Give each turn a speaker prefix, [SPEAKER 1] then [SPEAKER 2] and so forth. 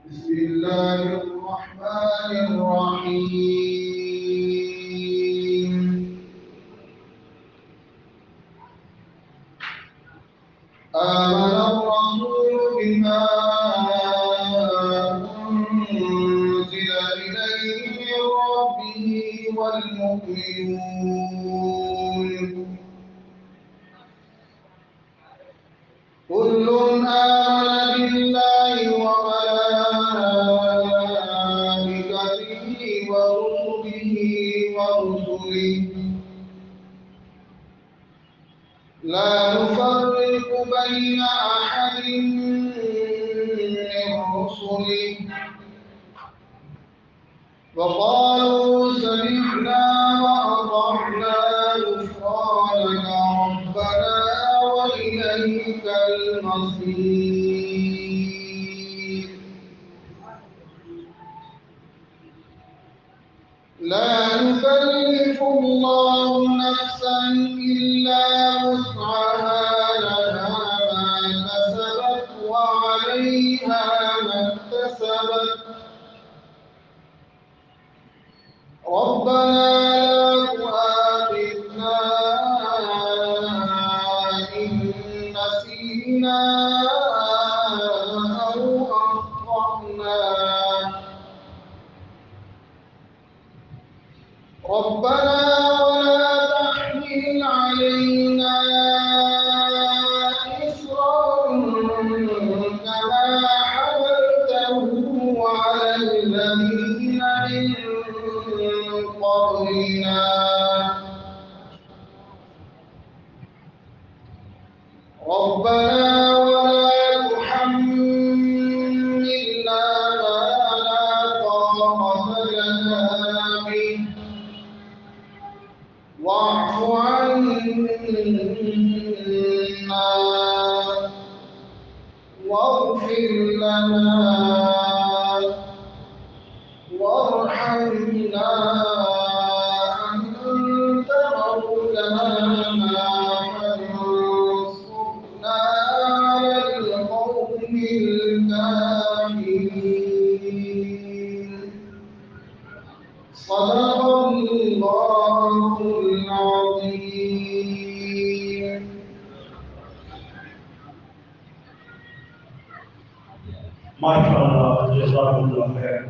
[SPEAKER 1] بسم الله الرحمن الرحيم. آمن الرسول بما أنزل إليه من ربه والمؤمنون كل آمن بالله وملائكته ورسله لا نفرق بين أحد من رسله وقالوا سمعنا وأطعنا غفرانك ربنا وإليك المصير. لا يكلف الله نفسا إلا وسعها لها ما كسبت وعليها ما اكتسبت ربنا لا تؤاخذنا إن نسينا أو أخطأنا ربنا ولا تحمل علينا إصرا كما حملته على الذين من قبلنا ربنا ولا تحملنا ما لا طاقة لنا به واعف عنا واغفر لنا وارحمنا أنت مولانا فانصرنا على القوم الكافرين. صدق الله العظيم.
[SPEAKER 2] ما شاء الله جزاكم الله خير.